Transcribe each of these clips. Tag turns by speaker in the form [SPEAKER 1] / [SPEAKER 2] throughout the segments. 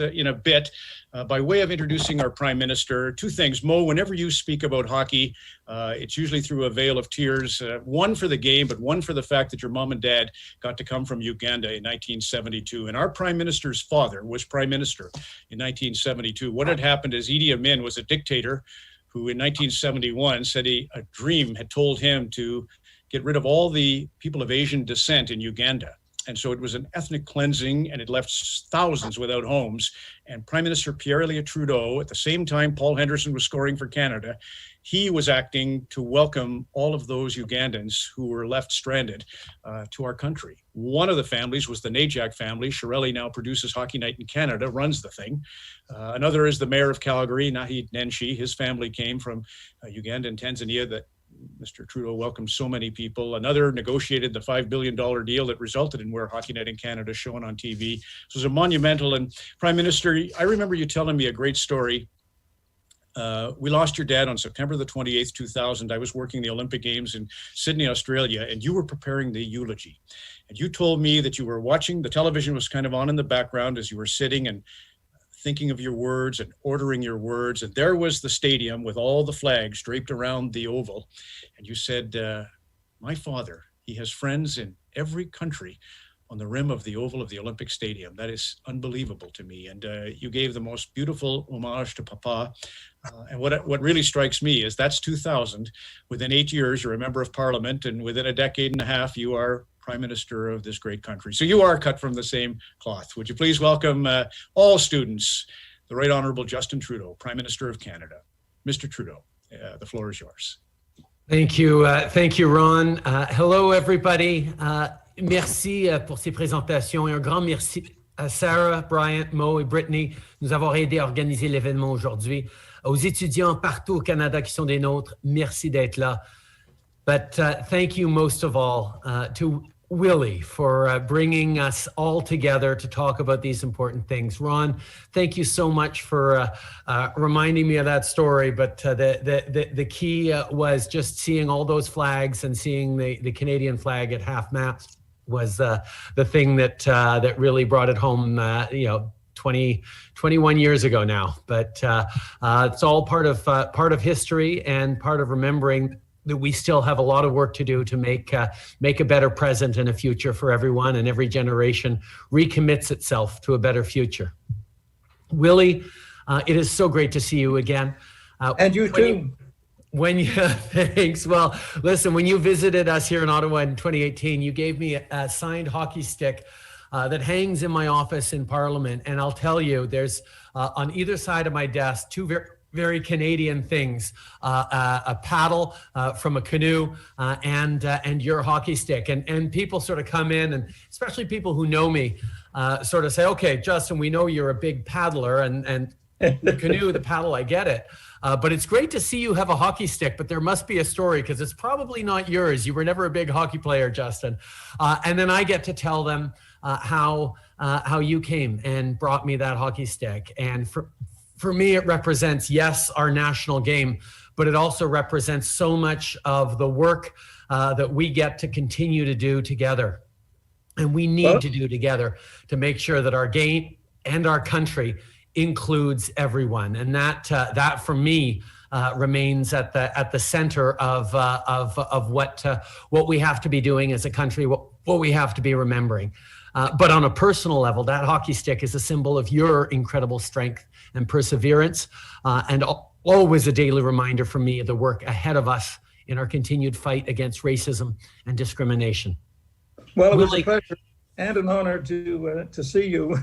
[SPEAKER 1] in a bit by way of introducing our Prime Minister. Two things. Mo, whenever you speak about hockey, it's usually through a veil of tears. One for the game, but one for the fact that your mom and dad got to come from Uganda in 1972. And our Prime Minister's father was Prime Minister in 1972. What had happened is Idi Amin was a dictator who in 1971 said a dream had told him to get rid of all the people of Asian descent in Uganda. And so it was an ethnic cleansing, and it left thousands without homes. And Prime Minister Pierre Trudeau, at the same time Paul Henderson was scoring for Canada, he was acting to welcome all of those Ugandans who were left stranded to our country. One of the families was the Najak family. Shirelli now produces Hockey Night in Canada, runs the thing. Another is the mayor of Calgary, Nahid Nenshi. His family came from Uganda and Tanzania that Mr. Trudeau welcomed so many people. Another negotiated the $5 billion deal that resulted in Where Hockey Night in Canada shown on TV. So it was a monumental. And Prime Minister, I remember you telling me a great story. We lost your dad on September the 28th, 2000. I was working the Olympic Games in Sydney, Australia, and you were preparing the eulogy. And you told me that you were watching, the television was kind of on in the background as you were sitting and thinking of your words and ordering your words. And there was the stadium with all the flags draped around the oval. And you said, my father, he has friends in every country on the rim of the oval of the Olympic Stadium. That is unbelievable to me. And you gave the most beautiful homage to Papa. And what really strikes me is that's 2000. Within 8 years, you're a member of Parliament, and within a decade and a half, you are Prime Minister of this great country. So you are cut from the same cloth. Would you please welcome all students, the Right Honourable Justin Trudeau, Prime Minister of Canada. Mr. Trudeau, the floor is yours.
[SPEAKER 2] Thank you, Ron. Hello, everybody. Merci pour ces présentations et un grand merci à Sarah, Bryant, Mo et Brittany de nous avoir aidés à organiser l'événement aujourd'hui. Aux étudiants partout au Canada qui sont des nôtres, merci d'être là. But thank you most of all to Willie for bringing us all together to talk about these important things. Ron, thank you so much for reminding me of that story. But the key was just seeing all those flags and seeing the Canadian flag at half-mast was the thing that really brought it home, 21 years ago now. But it's all part of history and part of remembering that we still have a lot of work to do to make a better present and a future for everyone, and every generation recommits itself to a better future. Willie, it is so great to see you again.
[SPEAKER 3] And you too.
[SPEAKER 2] Thanks. Well, listen, when you visited us here in Ottawa in 2018, you gave me a signed hockey stick that hangs in my office in Parliament. And I'll tell you, there's on either side of my desk, two very Canadian things, a paddle from a canoe and your hockey stick. And people sort of come in, and especially people who know me sort of say, okay, Justin, we know you're a big paddler, and the canoe, the paddle, I get it. But it's great to see you have a hockey stick, but there must be a story because it's probably not yours. You were never a big hockey player, Justin. And then I get to tell them how you came and brought me that hockey stick. And for me, it represents, yes, our national game, but it also represents so much of the work that we get to continue to do together. And we need to do together to make sure that our game and our country includes everyone. And that for me remains at the center of what we have to be doing as a country, what we have to be remembering. But on a personal level, that hockey stick is a symbol of your incredible strength and perseverance, and always a daily reminder for me of the work ahead of us in our continued fight against racism and discrimination.
[SPEAKER 3] Well, it was a pleasure and an honor to see you,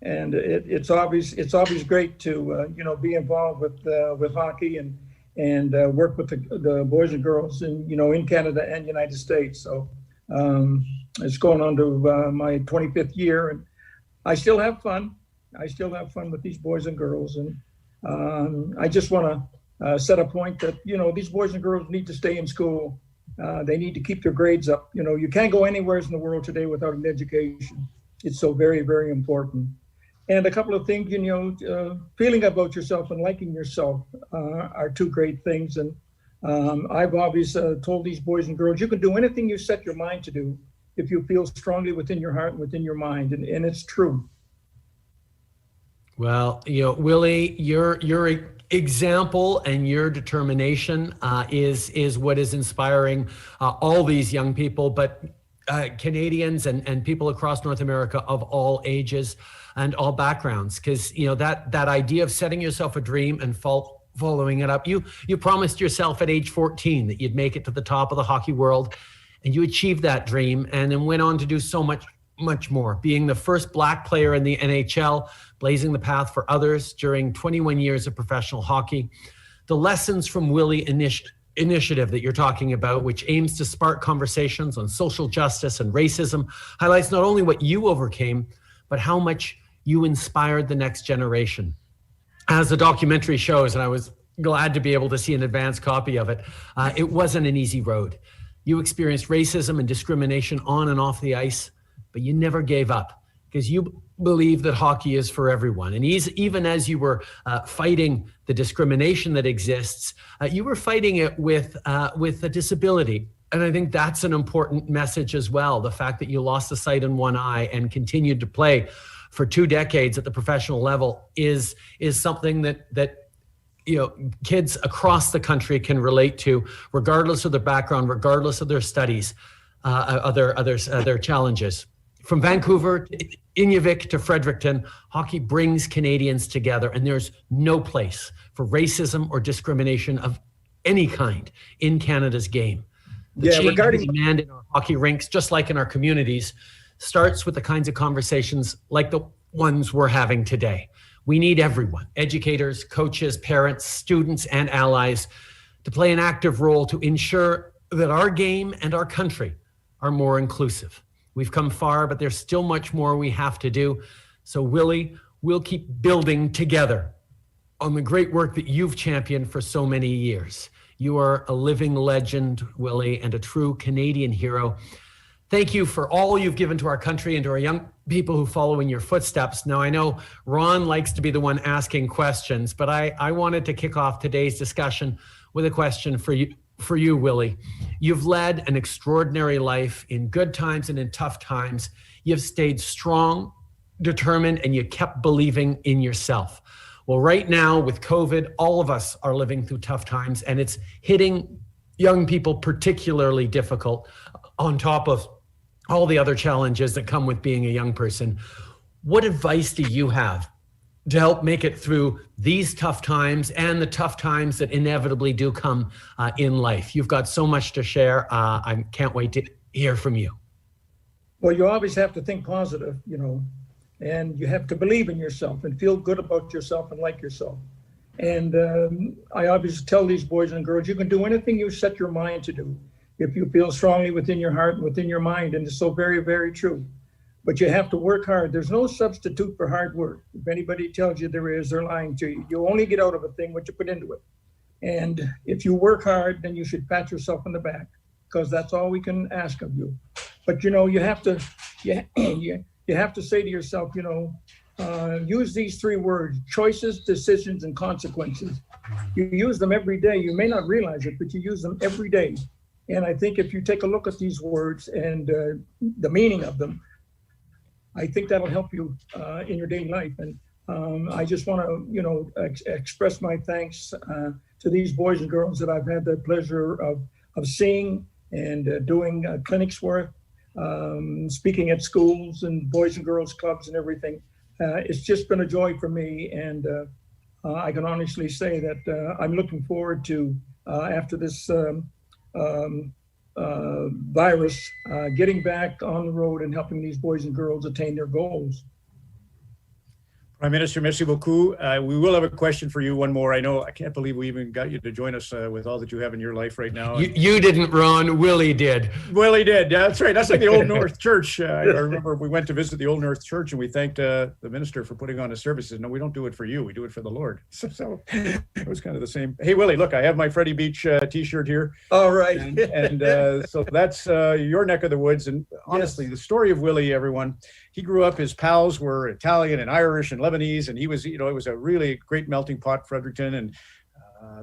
[SPEAKER 3] and it's obvious great to be involved with hockey and work with the boys and girls in Canada and United States. So. It's going on to my 25th year, and I still have fun. I still have fun with these boys and girls, and I just want to set a point that these boys and girls need to stay in school. They need to keep their grades up. You can't go anywhere in the world today without an education. It's so very, very important. And a couple of things, feeling about yourself and liking yourself are two great things. And I've always told these boys and girls, you can do anything you set your mind to do if you feel strongly within your heart and within your mind. And it's true.
[SPEAKER 2] Well, Willie, your example and your determination is what is inspiring all these young people, but Canadians and people across North America of all ages and all backgrounds. Because that idea of setting yourself a dream and following it up. You promised yourself at age 14 that you'd make it to the top of the hockey world, and you achieved that dream, and then went on to do so much more, being the first Black player in the NHL, blazing the path for others during 21 years of professional hockey. The Lessons from Willie initiative that you're talking about, which aims to spark conversations on social justice and racism, highlights not only what you overcame, but how much you inspired the next generation. As the documentary shows, and I was glad to be able to see an advanced copy of it, it wasn't an easy road. You experienced racism and discrimination on and off the ice, but you never gave up because you believe that hockey is for everyone. And even as you were fighting the discrimination that exists, you were fighting it with a disability. And I think that's an important message as well. The fact that you lost the sight in one eye and continued to play for 2 decades at the professional level is something that kids across the country can relate to, regardless of their background, regardless of their studies, other challenges. From Vancouver to Inuvik to Fredericton, hockey brings Canadians together, and there's no place for racism or discrimination of any kind in Canada's game. The change we demand in our hockey rinks, just like in our communities, starts with the kinds of conversations like the ones we're having today. We need everyone, educators, coaches, parents, students, and allies, to play an active role to ensure that our game and our country are more inclusive. We've come far, but there's still much more we have to do. So Willie, we'll keep building together on the great work that you've championed for so many years. You are a living legend, Willie, and a true Canadian hero. Thank you for all you've given to our country and to our young people who follow in your footsteps. Now, I know Ron likes to be the one asking questions, but I wanted to kick off today's discussion with a question for you, Willie. You've led an extraordinary life in good times and in tough times. You've stayed strong, determined, and you kept believing in yourself. Well, right now with COVID, all of us are living through tough times, and it's hitting young people particularly difficult on top of all the other challenges that come with being a young person. What advice do you have to help make it through these tough times and the tough times that inevitably do come in life? You've got so much to share. I can't wait to hear from you.
[SPEAKER 3] Well, you always have to think positive, and you have to believe in yourself and feel good about yourself and like yourself. And I always tell these boys and girls, you can do anything you set your mind to do if you feel strongly within your heart and within your mind. And it's so very, very true. But you have to work hard. There's no substitute for hard work. If anybody tells you there is, they're lying to you. You only get out of a thing what you put into it. And if you work hard, then you should pat yourself on the back, because that's all we can ask of you. But you have to say to yourself, use these 3 words: choices, decisions, and consequences. You use them every day. You may not realize it, but you use them every day. And I think if you take a look at these words and the meaning of them, I think that'll help you in your daily life. And I just want to, express my thanks to these boys and girls that I've had the pleasure of seeing and doing clinics with, speaking at schools and boys and girls clubs and everything. It's just been a joy for me. And I can honestly say that I'm looking forward to, after this virus, getting back on the road and helping these boys and girls attain their goals.
[SPEAKER 1] Prime Minister, merci beaucoup. We will have a question for you, one more. I can't believe we even got you to join us with all that you have in your life right now.
[SPEAKER 2] You didn't, Ron. Willie did.
[SPEAKER 1] Willie did. Yeah, that's right. That's like the Old North Church. I remember we went to visit the Old North Church and we thanked the minister for putting on his services. No, we don't do it for you. We do it for the Lord. So it was kind of the same. Hey, Willie, look, I have my Freddie Beach T-shirt here.
[SPEAKER 3] All right.
[SPEAKER 1] And so that's your neck of the woods. And honestly, The story of Willie, everyone, he grew up, his pals were Italian and Irish and Lebanese, and he was, it was a really great melting pot, Fredericton, and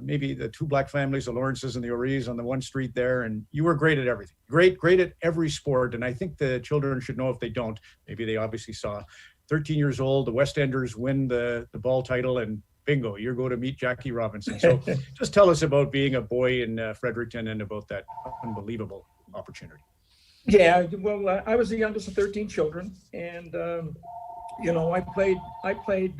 [SPEAKER 1] maybe the 2 Black families, the Lawrences and the O'Rees on the one street there. And you were great at everything, great at every sport. And I think the children should know, if they don't, maybe they obviously saw 13 years old, the West Enders win the ball title, and bingo, you're going to meet Jackie Robinson. So just tell us about being a boy in Fredericton and about that unbelievable opportunity.
[SPEAKER 3] Yeah, well, I was the youngest of 13 children, and I played 5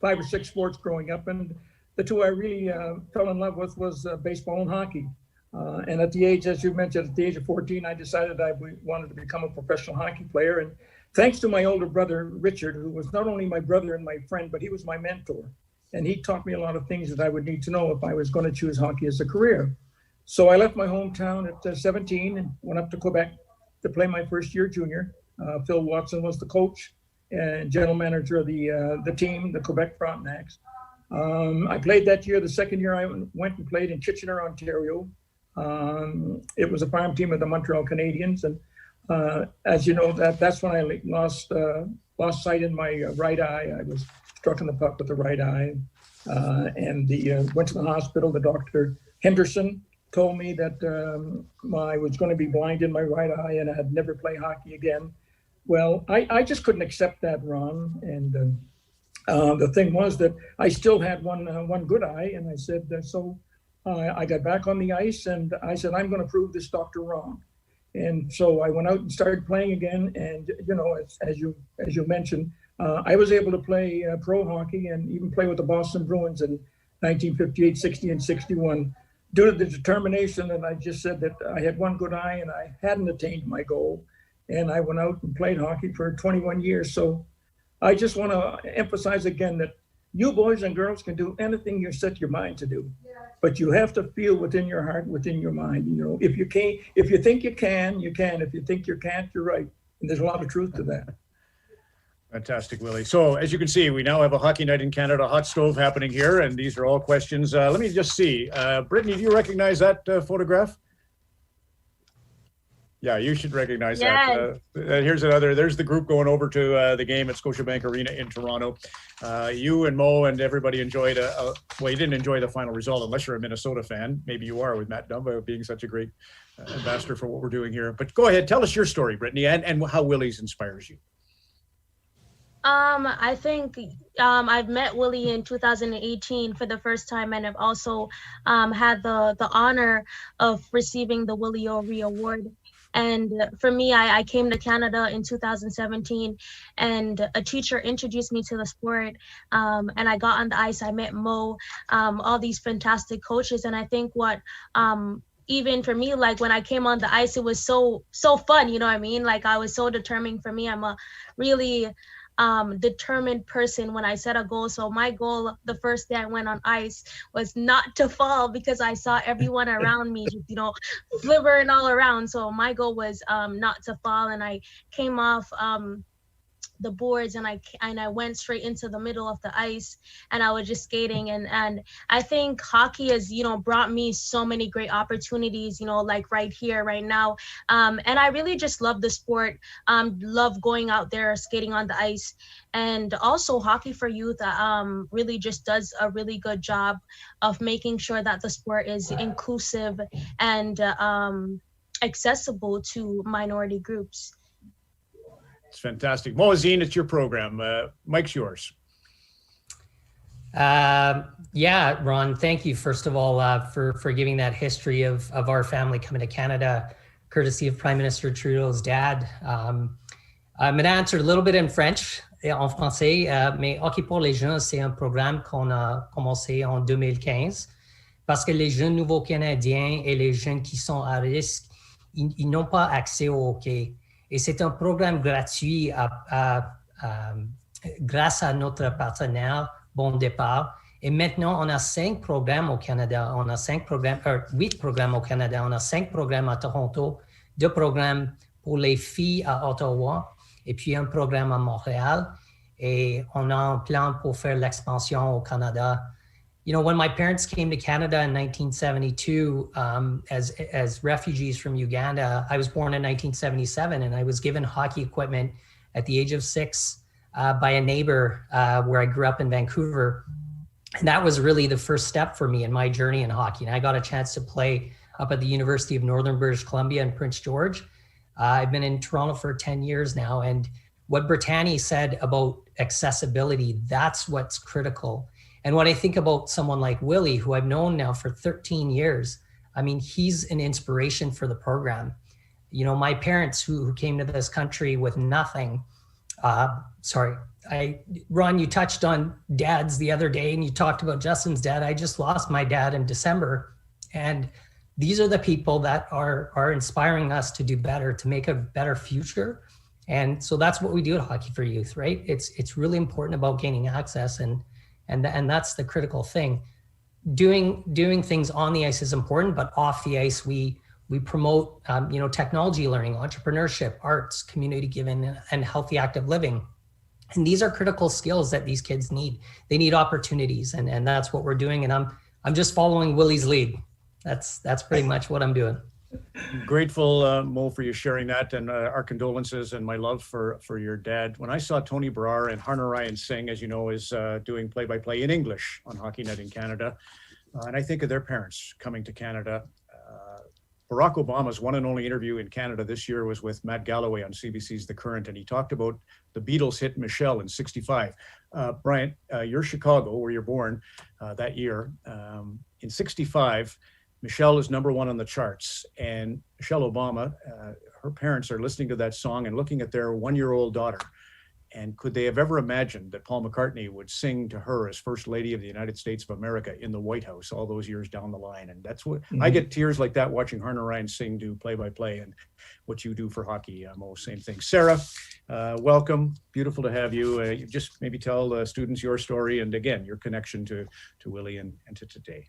[SPEAKER 3] or 6 sports growing up, and the two I really fell in love with was baseball and hockey. And at the age, as you mentioned, at the age of 14, I decided I wanted to become a professional hockey player. And thanks to my older brother, Richard, who was not only my brother and my friend, but he was my mentor. And he taught me a lot of things that I would need to know if I was going to choose hockey as a career. So I left my hometown at 17 and went up to Quebec to play my first year junior. Phil Watson was the coach and general manager of the team, the Quebec Frontenacs. I played that year. The second year I went and played in Kitchener, Ontario. It was a farm team of the Montreal Canadiens. And as you know, that's when I lost sight in my right eye. I was struck in the puck with the right eye, and went to the hospital. The doctor, Henderson, told me that I was going to be blind in my right eye and I'd never play hockey again. Well, I just couldn't accept that, Ron. And the thing was that I still had one good eye, and I said, I got back on the ice and I said, I'm going to prove this doctor wrong. And so I went out and started playing again. And, as you mentioned, I was able to play pro hockey and even play with the Boston Bruins in 1958, 60, and 61 due to the determination. And I just said that I had one good eye and I hadn't attained my goal. And I went out and played hockey for 21 years. So I just want to emphasize again that you boys and girls can do anything you set your mind to do, but you have to feel within your heart, within your mind. If you think you can, you can. If you think you can't, you're right. And there's a lot of truth to that.
[SPEAKER 1] Fantastic, Willie. So as you can see, we now have a Hockey Night in Canada hot stove happening here, and these are all questions. Let me just see. Brittany, do you recognize that photograph? Yeah, you should recognize that. Here's another. There's the group going over to the game at Scotiabank Arena in Toronto. You and Mo and everybody enjoyed well, you didn't enjoy the final result unless you're a Minnesota fan. Maybe you are with Matt Dumba being such a great ambassador for what we're doing here. But go ahead, tell us your story, Brittany, and how Willie's inspires you.
[SPEAKER 4] I think I've met Willie in 2018 for the first time, and I've also had the honor of receiving the Willie O'Ree Award. And for me, I came to Canada in 2017, and a teacher introduced me to the sport, and I got on the ice. I met Mo, all these fantastic coaches, and I think what even for me, like when I came on the ice, it was so fun. You know what I mean? Like I was so determined. For me, I'm a really determined person when I set a goal. So my goal the first day I went on ice was not to fall, because I saw everyone around me just, flibbering all around. So my goal was not to fall, and I came off the boards and I went straight into the middle of the ice, and I was just skating. And I think hockey has brought me so many great opportunities, like right here right now, and I really just love the sport, love going out there skating on the ice. And also Hockey for Youth really just does a really good job of making sure that the sport is inclusive and accessible to minority groups.
[SPEAKER 1] It's fantastic. Moazine, it's your program. Mike's yours.
[SPEAKER 5] Yeah, Ron, thank you, first of all, for giving that history of our family coming to Canada, courtesy of Prime Minister Trudeau's dad. I'm going to answer a little bit in French, en français, mais Hockey pour les jeunes, c'est un programme qu'on a commencé en 2015, parce que les jeunes nouveaux Canadiens et les jeunes qui sont à risque, ils n'ont pas accès au hockey. Et c'est un programme gratuit grâce à notre partenaire Bon Départ. Et maintenant, on a 5 programmes au Canada. On a 8 programmes au Canada. On a 5 programmes à Toronto, 2 programmes pour les filles à Ottawa, et puis un programme à Montréal. Et on a un plan pour faire l'expansion au Canada. When my parents came to Canada in 1972 as refugees from Uganda, I was born in 1977, and I was given hockey equipment at the age of 6 by a neighbor where I grew up in Vancouver. And that was really the first step for me in my journey in hockey. And I got a chance to play up at the University of Northern British Columbia in Prince George. I've been in Toronto for 10 years now. And what Brittany said about accessibility, that's what's critical. And when I think about someone like Willie, who I've known now for 13 years, I mean, he's an inspiration for the program. You know, my parents who came to this country with nothing, Ron, you touched on dads the other day and you talked about Justin's dad. I just lost my dad in December. And these are the people that are inspiring us to do better, to make a better future. And so that's what we do at Hockey for Youth, right? It's really important about gaining access, and that's the critical thing. Doing things on the ice is important, but off the ice, we promote technology learning, entrepreneurship, arts, community giving, and healthy active living. And these are critical skills that these kids need. They need opportunities, and that's what we're doing. And I'm just following Willie's lead. That's pretty much what I'm doing.
[SPEAKER 1] Grateful, Mo, for you sharing that, and our condolences and my love for your dad. When I saw Tony Brar and Harner Ryan Singh, as you know, is doing play-by-play in English on HockeyNet in Canada, and I think of their parents coming to Canada. Barack Obama's one and only interview in Canada this year was with Matt Galloway on CBC's The Current, and he talked about the Beatles hit Michelle in '65. Bryant, you're Chicago, where you're born that year. In '65, Michelle is #1 on the charts, and Michelle Obama, her parents are listening to that song and looking at their 1-year-old daughter. And could they have ever imagined that Paul McCartney would sing to her as First Lady of the United States of America in the White House all those years down the line? And that's what I get tears like that watching Harner Ryan Singh do play-by-play, and what you do for hockey, Mo, same thing. Sarah, welcome. Beautiful to have you. You just maybe tell the students your story and again, your connection to Willie and to today.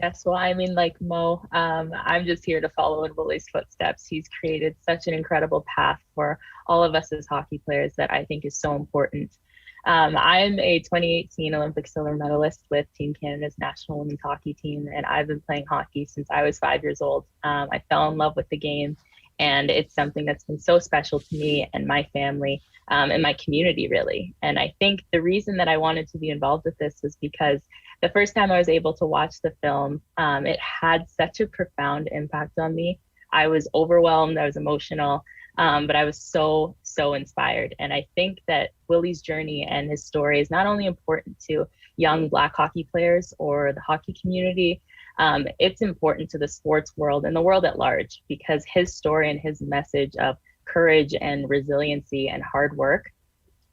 [SPEAKER 6] Yes, well, I mean, like Mo, I'm just here to follow in Willie's footsteps. He's created such an incredible path for all of us as hockey players that I think is so important. I'm a 2018 Olympic silver medalist with Team Canada's national women's hockey team, and I've been playing hockey since I was 5 years old. I fell in love with the game, and it's something that's been so special to me and my family and my community, really. And I think the reason that I wanted to be involved with this was because the first time I was able to watch the film, it had such a profound impact on me. I was overwhelmed, I was emotional, but I was so inspired. And I think that Willie's journey and his story is not only important to young Black hockey players or the hockey community, it's important to the sports world and the world at large, because his story and his message of courage and resiliency and hard work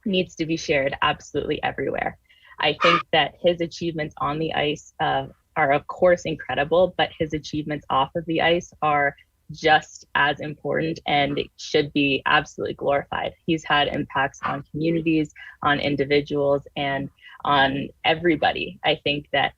[SPEAKER 6] needs to be shared absolutely everywhere. I think that his achievements on the ice are of course incredible, but his achievements off of the ice are just as important and should be absolutely glorified. He's had impacts on communities, on individuals, and on everybody. I think that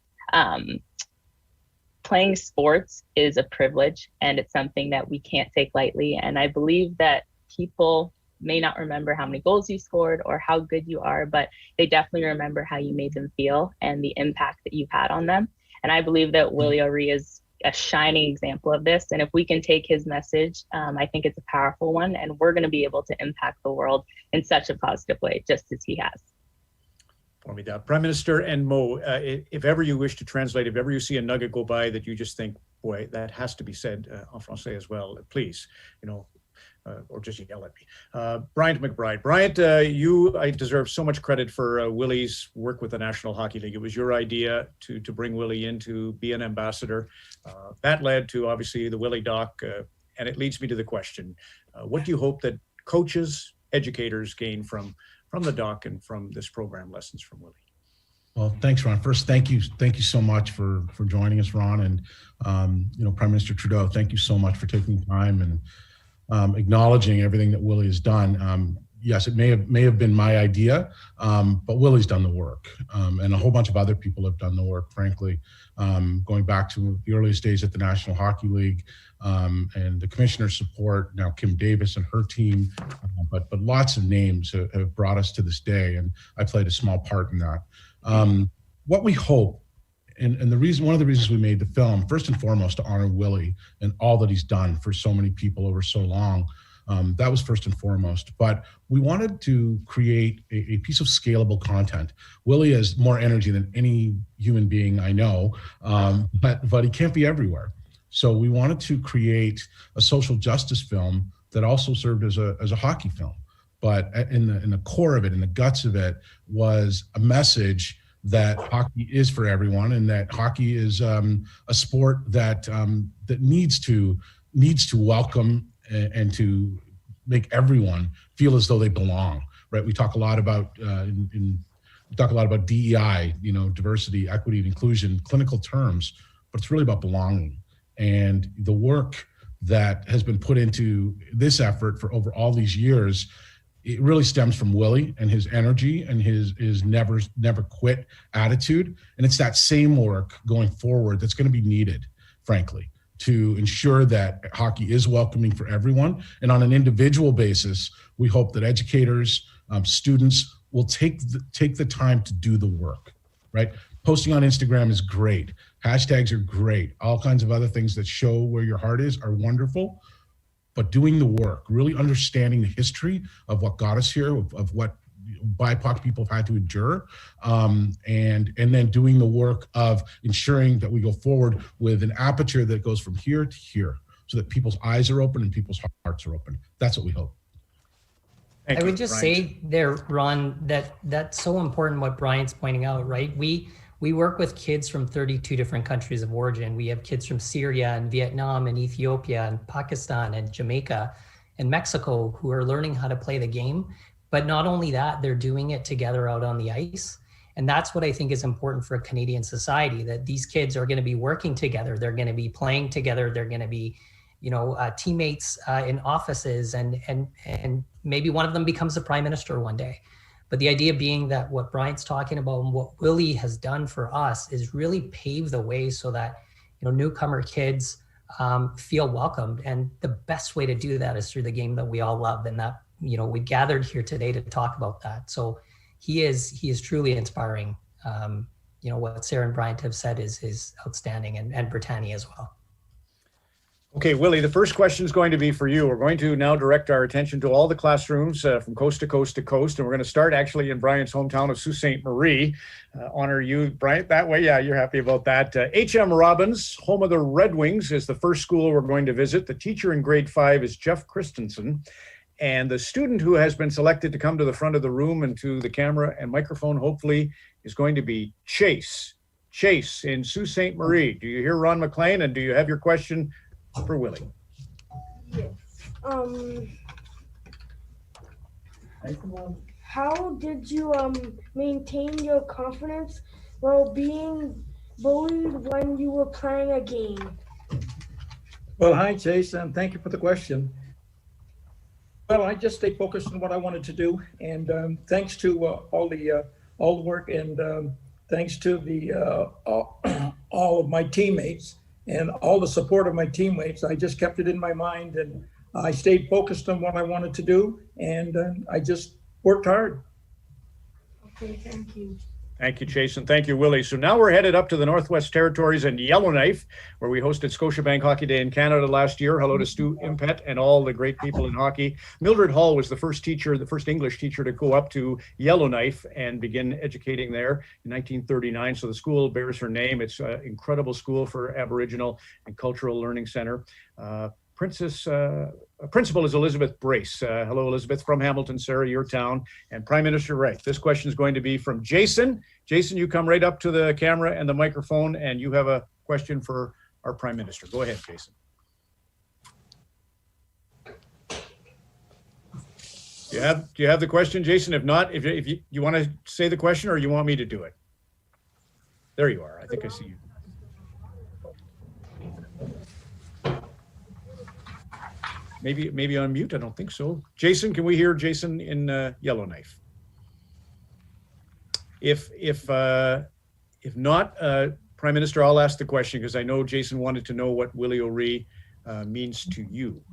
[SPEAKER 6] playing sports is a privilege, and it's something that we can't take lightly. And I believe that people may not remember how many goals you scored or how good you are, but they definitely remember how you made them feel and the impact that you've had on them. And I believe that Willie O'Ree is a shining example of this. And if we can take his message, I think it's a powerful one, and we're going to be able to impact the world in such a positive way, just as he has.
[SPEAKER 1] Prime Minister and Mo, if ever you wish to translate, if ever you see a nugget go by that you just think, boy, that has to be said en français as well, please, or just yell at me. Bryant McBride. Bryant, I deserve so much credit for Willie's work with the National Hockey League. It was your idea to bring Willie in to be an ambassador. That led to, obviously, the Willie Doc, and it leads me to the question, what do you hope that coaches, educators gain from the doc and from this program, Lessons from Willie?
[SPEAKER 7] Well, thanks, Ron. First, thank you so much for joining us, Ron, and Prime Minister Trudeau. Thank you so much for taking time and acknowledging everything that Willie has done. Yes, it may have been my idea, but Willie's done the work, and a whole bunch of other people have done the work. Frankly, going back to the earliest days at the National Hockey League, and the commissioner's support. Now Kim Davis and her team, but lots of names have brought us to this day, and I played a small part in that. What we hope, and one of the reasons we made the film, first and foremost, to honor Willie and all that he's done for so many people over so long. That was first and foremost, but we wanted to create a piece of scalable content. Willie has more energy than any human being I know, but he can't be everywhere. So we wanted to create a social justice film that also served as a hockey film, but in the core of it, in the guts of it, was a message that hockey is for everyone, and that hockey is a sport that that needs to welcome and to make everyone feel as though they belong. Right? We talk a lot about DEI, diversity, equity, and inclusion, clinical terms, but it's really about belonging. And the work that has been put into this effort for over all these years, it really stems from Willie and his energy and his never quit attitude. And it's that same work going forward that's going to be needed, frankly, to ensure that hockey is welcoming for everyone. And on an individual basis, we hope that educators, students will take the time to do the work, right? Posting on Instagram is great. Hashtags are great. All kinds of other things that show where your heart is are wonderful. But doing the work, really understanding the history of what got us here, of what BIPOC people have had to endure, and then doing the work of ensuring that we go forward with an aperture that goes from here to here, so that people's eyes are open and people's hearts are open. That's what we hope.
[SPEAKER 5] I would just say there, Ron, that's so important what Brian's pointing out, right? We work with kids from 32 different countries of origin. We have kids from Syria and Vietnam and Ethiopia and Pakistan and Jamaica and Mexico who are learning how to play the game. But not only that, they're doing it together out on the ice. And that's what I think is important for a Canadian society, that these kids are going to be working together. They're going to be playing together. They're going to be, teammates in offices, and maybe one of them becomes the prime minister one day. But the idea being that what Brian's talking about and what Willie has done for us is really pave the way so that, newcomer kids feel welcomed. And the best way to do that is through the game that we all love. And that, we gathered here today to talk about that. So he is truly inspiring. What Sarah and Brian have said is outstanding, and Brittany as well.
[SPEAKER 1] Okay, Willie, the first question is going to be for you. We're going to now direct our attention to all the classrooms from coast to coast to coast. And we're going to start actually in Brian's hometown of Sault Ste. Marie. Honor you, Brian, that way. Yeah, you're happy about that. H.M. Robbins, home of the Red Wings, is the first school we're going to visit. The teacher in grade 5 is Jeff Christensen. And the student who has been selected to come to the front of the room and to the camera and microphone, hopefully, is going to be Chase. Chase in Sault Ste. Marie. Do you hear Ron MacLean? And do you have your question for Willie?
[SPEAKER 8] Yes. How did you maintain your confidence while being bullied when you were playing a game?
[SPEAKER 3] Well, hi, Chase, and thank you for the question. Well, I just stayed focused on what I wanted to do, and thanks to all the work, and thanks to all of my teammates and all the support of my teammates, I just kept it in my mind, and I stayed focused on what I wanted to do, and I just worked hard.
[SPEAKER 8] Okay, thank you.
[SPEAKER 1] Thank you, Jason. Thank you, Willie. So now we're headed up to the Northwest Territories and Yellowknife, where we hosted Scotiabank Hockey Day in Canada last year. Hello to Stu Impet and all the great people in hockey. Mildred Hall was the first English teacher to go up to Yellowknife and begin educating there in 1939. So the school bears her name. It's an incredible school for Aboriginal and Cultural Learning Center. Principal is Elizabeth Brace. Hello, Elizabeth, from Hamilton, Sarah, your town, and Prime Minister Wright. This question is going to be from Jason. Jason, you come right up to the camera and the microphone, and you have a question for our Prime Minister. Go ahead, Jason. Do you have the question, Jason? If not, if you want to say the question, or you want me to do it? There you are. I think I see you. Maybe on mute. I don't think so. Jason, can we hear Jason in Yellowknife? If not, Prime Minister, I'll ask the question because I know Jason wanted to know what Willie O'Ree means to you.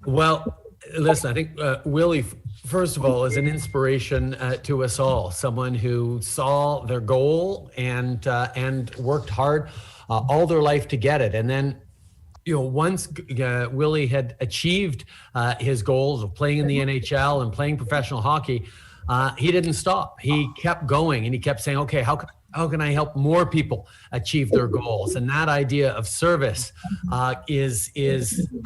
[SPEAKER 2] Well, listen, I think Willie, first of all, is an inspiration to us all. Someone who saw their goal and worked hard all their life to get it, and then, once Willie had achieved his goals of playing in the NHL and playing professional hockey, he didn't stop. He kept going, and he kept saying, okay, how How can I help more people achieve their goals? And that idea of service is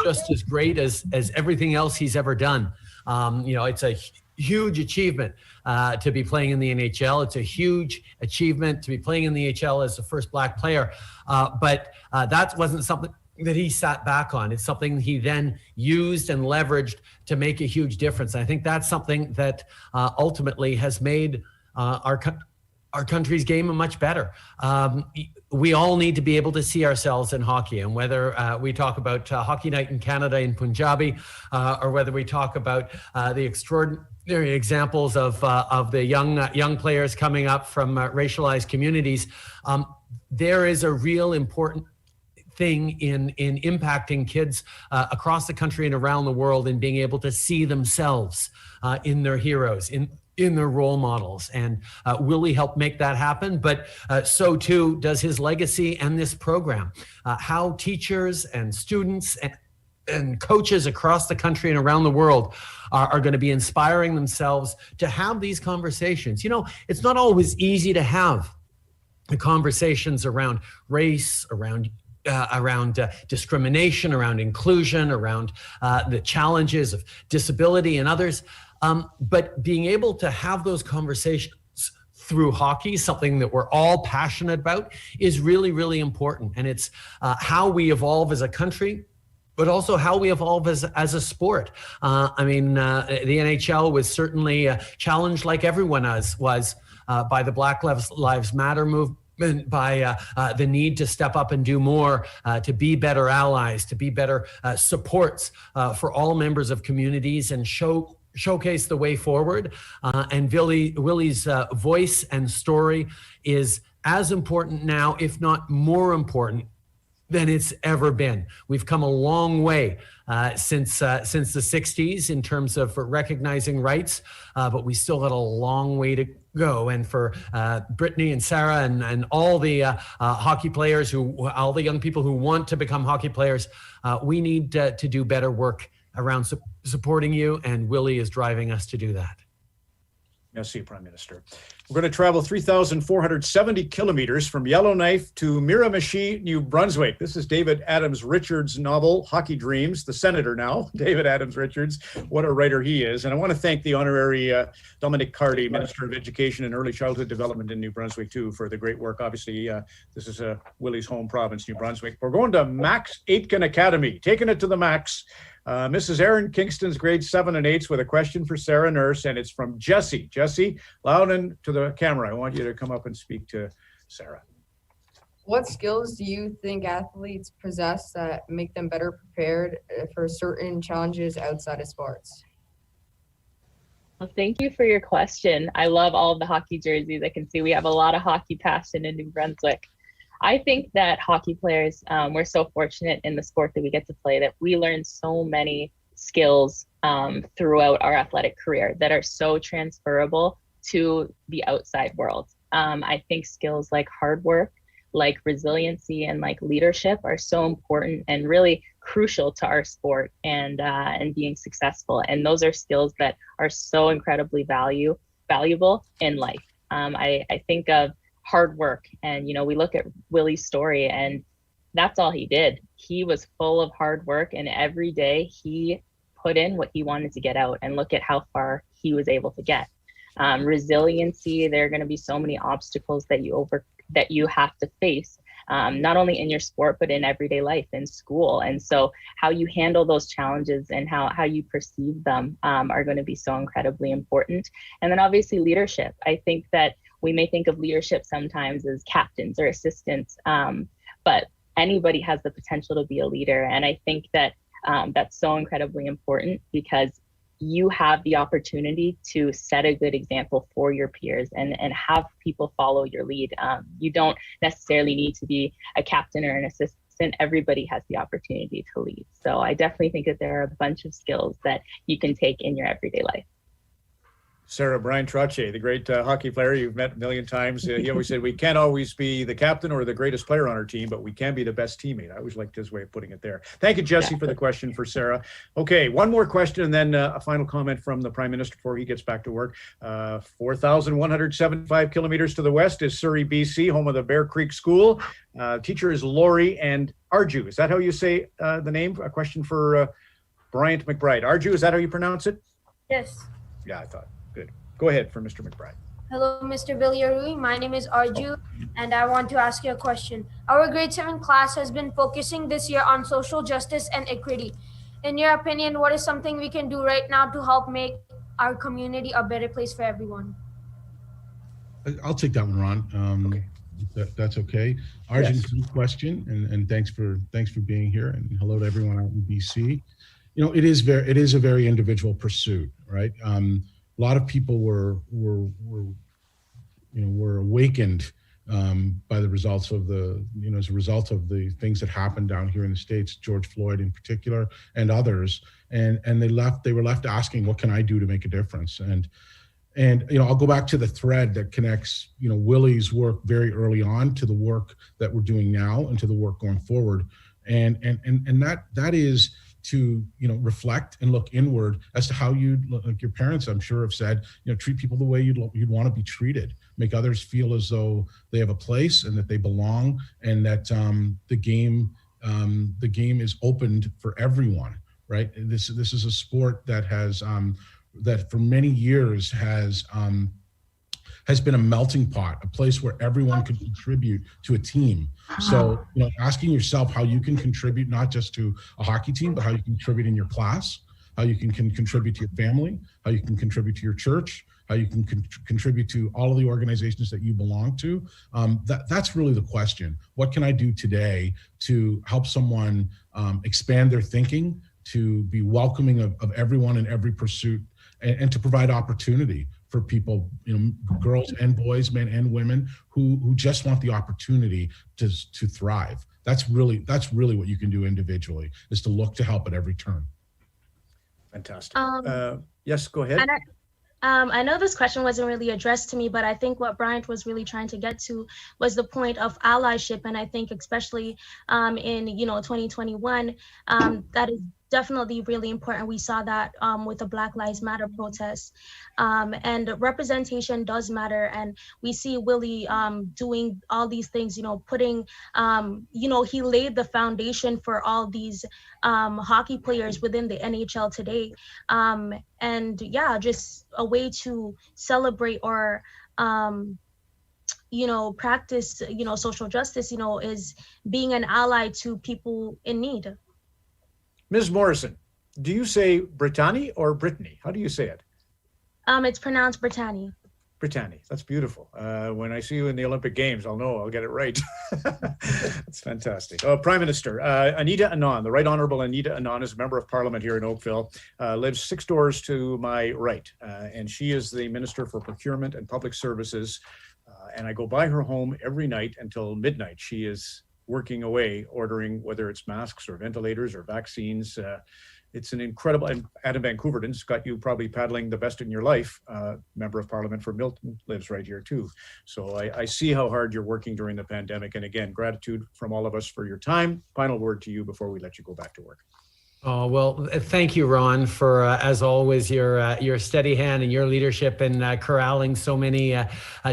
[SPEAKER 2] just as great as everything else he's ever done. It's a huge achievement to be playing in the NHL. It's a huge achievement to be playing in the NHL as the first Black player. But that wasn't something that he sat back on. It's something he then used and leveraged to make a huge difference. And I think that's something that ultimately has made our country's game much better. We all need to be able to see ourselves in hockey, and whether we talk about Hockey Night in Canada in Punjabi, or whether we talk about the extraordinary examples of the young players coming up from racialized communities, there is a real important thing in impacting kids across the country and around the world, and being able to see themselves in their heroes, in their role models. And Willie helped make that happen, but so too does his legacy and this program. How teachers and students and coaches across the country and around the world are going to be inspiring themselves to have these conversations. It's not always easy to have the conversations around race, around discrimination, around inclusion, around the challenges of disability and others. But being able to have those conversations through hockey, something that we're all passionate about, is really, really important. And it's how we evolve as a country, but also how we evolve as a sport. The NHL was certainly challenged, like everyone was, by the Black Lives Matter movement, by the need to step up and do more, to be better allies, to be better supports for all members of communities, and showcase the way forward. And Willie's voice and story is as important now, if not more important, than it's ever been. We've come a long way since the 60s in terms of recognizing rights, but we still got a long way to go. And for Brittany and Sarah and all the hockey players, all the young people who want to become hockey players, we need to do better work around supporting you, and Willie is driving us to do that.
[SPEAKER 1] Merci, Prime Minister. We're going to travel 3,470 kilometers from Yellowknife to Miramichi, New Brunswick. This is David Adams Richards' novel, Hockey Dreams, the Senator now, David Adams Richards. What a writer he is. And I want to thank the Honorary Dominic Carty, Minister of Education and Early Childhood Development in New Brunswick, too, for the great work. Obviously, this is Willie's home province, New Brunswick. We're going to Max Aitken Academy, taking it to the max. Mrs. Aaron Kingston's grades 7 and 8s with a question for Sarah Nurse, and it's from Jesse. Jesse, loud and to the camera. I want you to come up and speak to Sarah.
[SPEAKER 9] What skills do you think athletes possess that make them better prepared for certain challenges outside of sports?
[SPEAKER 6] Well, thank you for your question. I love all of the hockey jerseys. I can see we have a lot of hockey passion in New Brunswick. I think that hockey players, we're so fortunate in the sport that we get to play that we learn so many skills throughout our athletic career that are so transferable to the outside world. I think skills like hard work, like resiliency, and like leadership are so important and really crucial to our sport and being successful. And those are skills that are so incredibly valuable in life. I think of hard work, and we look at Willie's story, and that's all he did. He was full of hard work, and every day he put in what he wanted to get out, and look at how far he was able to get. Resiliency, there are going to be so many obstacles that you have to face, not only in your sport but in everyday life, in school. And so how you handle those challenges and how you perceive them are going to be so incredibly important. And then obviously leadership. I think that we may think of leadership sometimes as captains or assistants, but anybody has the potential to be a leader. And I think that that's so incredibly important, because you have the opportunity to set a good example for your peers and have people follow your lead. You don't necessarily need to be a captain or an assistant. Everybody has the opportunity to lead. So I definitely think that there are a bunch of skills that you can take in your everyday life.
[SPEAKER 1] Sarah, Brian Trew.Tube, the great hockey player you've met a million times. He always said, we can't always be the captain or the greatest player on our team, but we can be the best teammate. I always liked his way of putting it there. Thank you, Jesse, for the question for Sarah. Okay, one more question and then a final comment from the Prime Minister before he gets back to work. 4,175 kilometers to the west is Surrey, BC, home of the Bear Creek School. Teacher is Lori and Arju. Is that how you say the name? A question for Bryant McBride. Arju, is that how you pronounce it?
[SPEAKER 8] Yes.
[SPEAKER 1] Yeah, I thought. Good. Go ahead for Mr. McBride.
[SPEAKER 8] Hello, Mr. Villarui. My name is Arju, and I want to ask you a question. Our grade 7 class has been focusing this year on social justice and equity. In your opinion, what is something we can do right now to help make our community a better place for everyone?
[SPEAKER 7] I'll take that one, Ron. Okay. That's okay. Arjun, yes. Good question, and thanks for being here, and hello to everyone out in BC. You know, it is a very individual pursuit, right? A lot of people were awakened by the results of as a result of the things that happened down here in the States, George Floyd in particular, and others, and they were left asking, what can I do to make a difference? And I'll go back to the thread that connects Willie's work very early on to the work that we're doing now and to the work going forward, and that is to reflect and look inward as to how like your parents, I'm sure, have said, treat people the way you'd want to be treated, make others feel as though they have a place and that they belong, and that the game is opened for everyone, right? This is a sport that has that for many years has been a melting pot, a place where everyone can contribute to a team. So, asking yourself how you can contribute not just to a hockey team, but how you can contribute in your class, how you can contribute to your family, how you can contribute to your church, how you can contribute to all of the organizations that you belong to. That's really the question. What can I do today to help someone expand their thinking, to be welcoming of everyone in every pursuit, and to provide opportunity for people, girls and boys, men and women who just want the opportunity to thrive. That's really what you can do individually, is to look to help at every turn.
[SPEAKER 1] Fantastic. Yes, go ahead.
[SPEAKER 4] I know this question wasn't really addressed to me, but I think what Bryant was really trying to get to was the point of allyship. And I think especially in 2021, that is definitely really important. We saw that with the Black Lives Matter protests, and representation does matter. And we see Willie doing all these things, putting, he laid the foundation for all these hockey players within the NHL today. And yeah, just a way to celebrate or, practice, social justice, is being an ally to people in need.
[SPEAKER 1] Ms. Morrison, do you say Brittany or Brittany? How do you say it?
[SPEAKER 4] It's pronounced Brittany.
[SPEAKER 1] Brittany, that's beautiful. When I see you in the Olympic Games, I'll get it right. That's fantastic. Prime Minister, Anita Anand, the Right Honorable Anita Anand, is a member of Parliament here in Oakville, lives 6 doors to my right, and she is the Minister for Procurement and Public Services, and I go by her home every night until midnight. She is working away, ordering, whether it's masks or ventilators or vaccines. It's an incredible, and Adam Van Couverden's got you probably paddling the best in your life. Member of Parliament for Milton lives right here too. So I see how hard you're working during the pandemic. And again, gratitude from all of us for your time. Final word to you before we let you go back to work.
[SPEAKER 2] Oh, well, thank you, Ron, for, as always, your steady hand and your leadership in corralling so many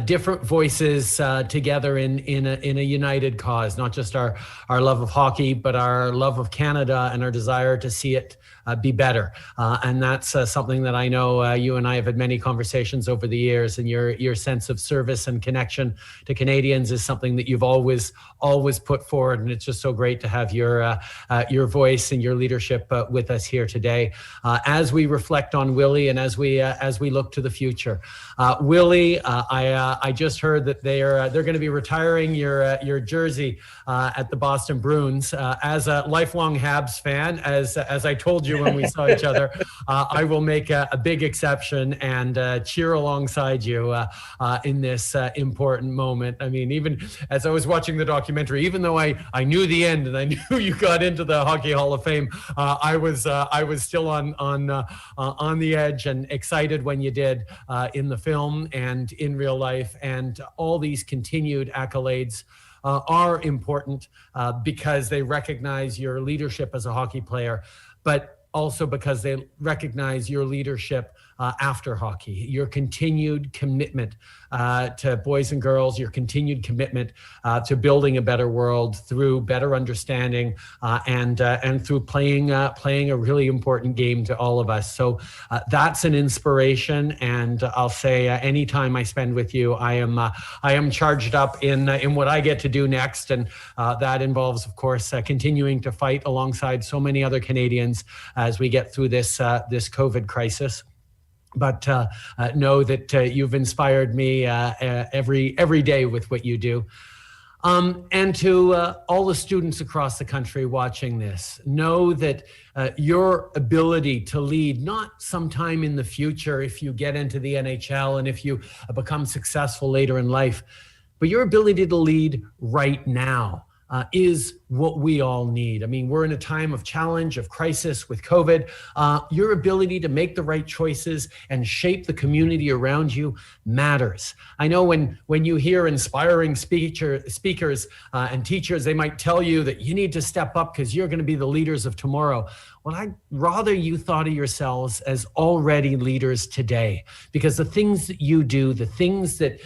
[SPEAKER 2] different voices together in a united cause, not just our love of hockey, but our love of Canada and our desire to see it be better. And that's something that I know you and I have had many conversations over the years, and your sense of service and connection to Canadians is something that you've always put forward. And it's just so great to have your voice and your leadership with us here today as we reflect on Willie and as we look to the future. Willie, I just heard that they're going to be retiring your jersey at the Boston Bruins. As a lifelong Habs fan, as I told you when we saw each other, I will make a big exception and cheer alongside you in this important moment. I mean, even as I was watching the documentary, even though I knew the end and I knew you got into the Hockey Hall of Fame, I was still on the edge and excited when you did in the film and in real life, and all these continued accolades are important because they recognize your leadership as a hockey player, but also because they recognize your leadership after hockey, your continued commitment to boys and girls, your continued commitment to building a better world through better understanding and through playing a really important game to all of us. So that's an inspiration, and I'll say anytime I spend with you, I am charged up in what I get to do next, and that involves, of course, continuing to fight alongside so many other Canadians as we get through this COVID crisis. But know that you've inspired me every day with what you do. And to all the students across the country watching this, know that your ability to lead, not sometime in the future if you get into the NHL and if you become successful later in life, but your ability to lead right now is what we all need. I mean, we're in a time of challenge, of crisis with COVID. Your ability to make the right choices and shape the community around you matters. I know when you hear inspiring speakers and teachers, they might tell you that you need to step up because you're going to be the leaders of tomorrow. Well, I'd rather you thought of yourselves as already leaders today, because the things that you do, the things that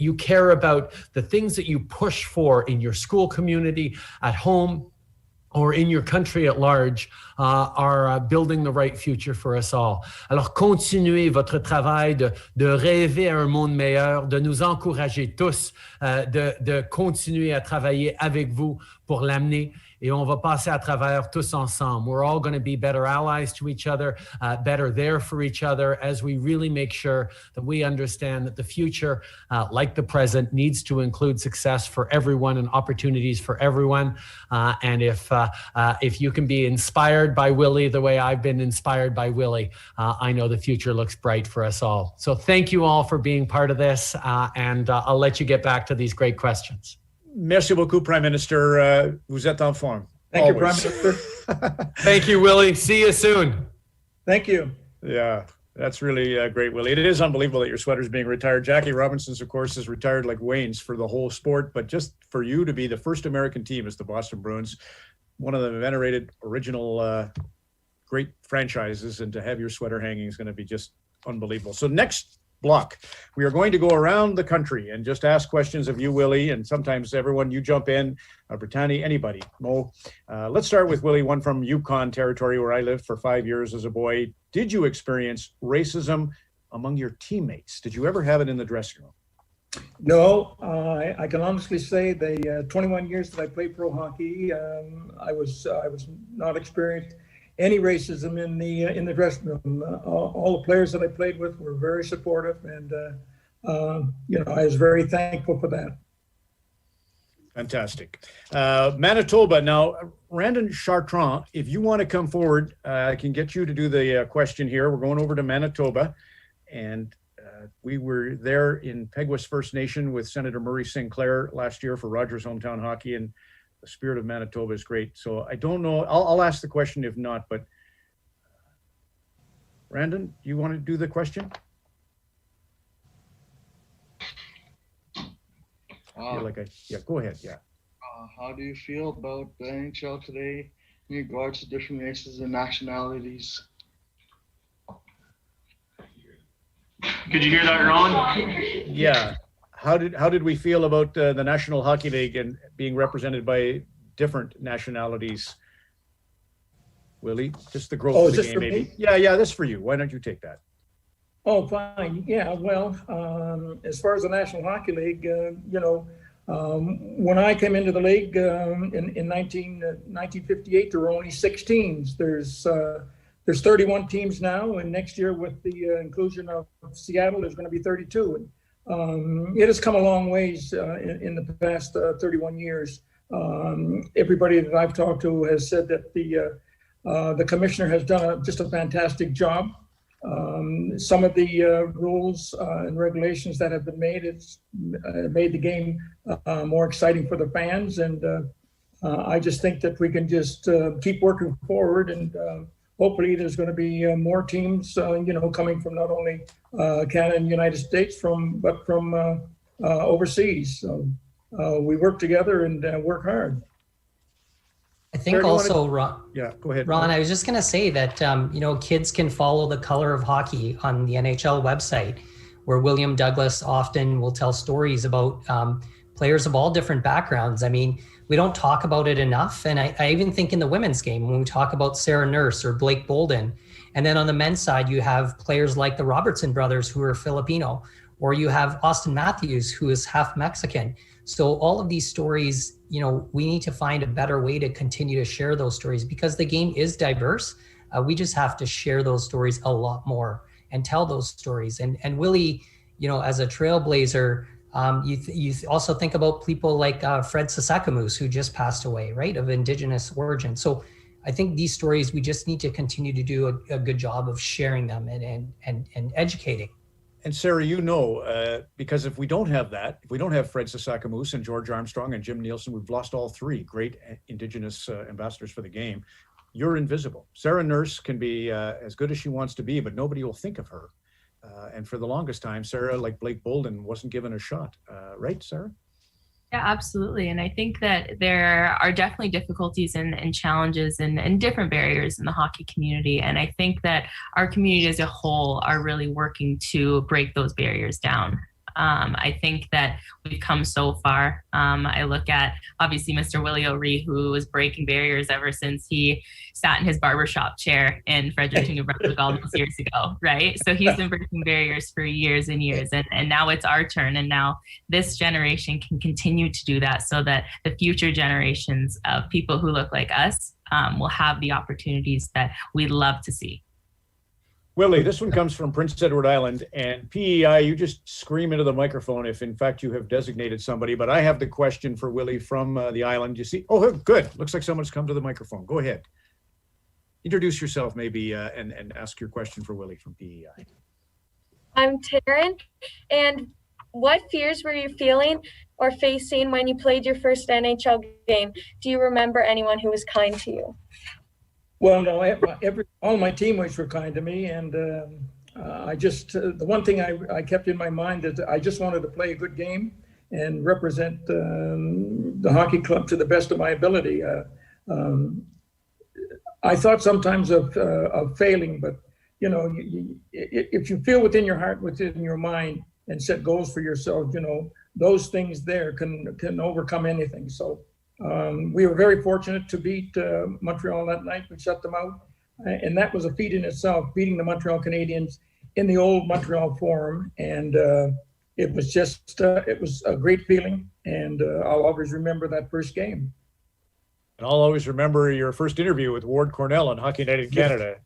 [SPEAKER 2] you care about, the things that you push for in your school community, at home, or in your country at large, are building the right future for us all. Alors, continuez votre travail de rêver à un monde meilleur, de nous encourager tous, de continuer à travailler avec vous pour l'amener. Et on va passer à travers tous ensemble. We're all going to be better allies to each other, better there for each other, as we really make sure that we understand that the future, like the present, needs to include success for everyone and opportunities for everyone. And if you can be inspired by Willie the way I've been inspired by Willie, I know the future looks bright for us all. So thank you all for being part of this, and I'll let you get back to these great questions.
[SPEAKER 1] Merci beaucoup, Prime Minister. Vous êtes en forme.
[SPEAKER 3] Thank you, Prime Minister.
[SPEAKER 2] Thank you, Willie. See you soon.
[SPEAKER 3] Thank you.
[SPEAKER 1] Yeah, that's really great, Willie. It is unbelievable that your sweater's being retired. Jackie Robinson's, of course, is retired like Wayne's for the whole sport, but just for you to be the first American team as the Boston Bruins, one of the venerated original great franchises, and to have your sweater hanging is going to be just unbelievable. So next block, we are going to go around the country and just ask questions of you, Willie, and sometimes everyone, you jump in, Brittany, anybody, Mo. Let's start with Willie, one from Yukon territory where I lived for 5 years as a boy. Did you experience racism among your teammates? Did you ever have it in the dressing room?
[SPEAKER 3] No, I can honestly say the 21 years that I played pro hockey, I was not experienced any racism in the dressing room. All the players that I played with were very supportive, and I was very thankful for that.
[SPEAKER 1] Fantastic. Manitoba. Now, Randon Chartrand, if you want to come forward, I can get you to do the question here. We're going over to Manitoba, and we were there in Peguis First Nation with Senator Murray Sinclair last year for Rogers Hometown Hockey, and the spirit of Manitoba is great. So I don't know. I'll ask the question if not, but Randon, you want to do the question? Yeah, go ahead. Yeah.
[SPEAKER 10] How do you feel about the NHL today in regards to different races and nationalities?
[SPEAKER 11] Could you hear that, Ron?
[SPEAKER 1] Yeah. How did we feel about the National Hockey League and being represented by different nationalities? Willie, just the growth of the game, maybe.
[SPEAKER 3] Me?
[SPEAKER 1] Yeah, this for you. Why don't you take that?
[SPEAKER 3] Oh, fine. Yeah, well, as far as the National Hockey League, when I came into the league in 1958, there were only 6 teams. There's 31 teams now, and next year with the inclusion of Seattle, there's going to be 32. It has come a long ways in the past 31 years. Everybody that I've talked to has said that the commissioner has done just a fantastic job. Some of the rules and regulations that have been made, it's made the game more exciting for the fans, and I just think that we can just keep working forward, and hopefully there's going to be more teams, coming from not only Canada and United States, but from overseas. So we work together and work hard.
[SPEAKER 5] I think also, Ron.
[SPEAKER 1] Yeah, go ahead.
[SPEAKER 5] Ron, I was just going to say that, kids can follow the Color of Hockey on the NHL website, where William Douglas often will tell stories about players of all different backgrounds. I mean, we don't talk about it enough. And I even think in the women's game, when we talk about Sarah Nurse or Blake Bolden, and then on the men's side, you have players like the Robertson brothers who are Filipino, or you have Austin Matthews, who is half Mexican. So all of these stories, we need to find a better way to continue to share those stories, because the game is diverse. We just have to share those stories a lot more and tell those stories. And Willie, as a trailblazer, you also think about people like Fred Sasakamoose, who just passed away, right, of Indigenous origin. So I think these stories, we just need to continue to do a good job of sharing them and educating.
[SPEAKER 1] And Sarah, because if we don't have that, if we don't have Fred Sasakamoose and George Armstrong and Jim Nielsen, we've lost all three great Indigenous ambassadors for the game. You're invisible. Sarah Nurse can be as good as she wants to be, but nobody will think of her. And for the longest time, Sarah, like Blake Bolden, wasn't given a shot. Right, Sarah?
[SPEAKER 6] Yeah, absolutely. And I think that there are definitely difficulties and challenges and different barriers in the hockey community. And I think that our community as a whole are really working to break those barriers down. I think that we've come so far. I look at, obviously, Mr. Willie O'Ree, who was breaking barriers ever since he sat in his barbershop chair in Fredericton, New Brunswick all those years ago, right? So he's been breaking barriers for years and years. And now it's our turn. And now this generation can continue to do that, so that the future generations of people who look like us will have the opportunities that we love to see.
[SPEAKER 1] Willie, this one comes from Prince Edward Island, and PEI, you just scream into the microphone if in fact you have designated somebody, but I have the question for Willie from the island. You see, oh, good. Looks like someone's come to the microphone. Go ahead. Introduce yourself maybe and ask your question for Willie from PEI.
[SPEAKER 12] I'm Taryn, and what fears were you feeling or facing when you played your first NHL game? Do you remember anyone who was kind to you?
[SPEAKER 3] Well, no, all my teammates were kind to me, and the one thing I kept in my mind is I just wanted to play a good game and represent the hockey club to the best of my ability. I thought sometimes of failing, but if you feel within your heart, within your mind, and set goals for yourself, those things there can overcome anything. So. We were very fortunate to beat Montreal that night. We shut them out, and that was a feat in itself, beating the Montreal Canadiens in the old Montreal Forum. And it was a great feeling, and I'll always remember that first game.
[SPEAKER 1] And I'll always remember your first interview with Ward Cornell on Hockey Night in Canada.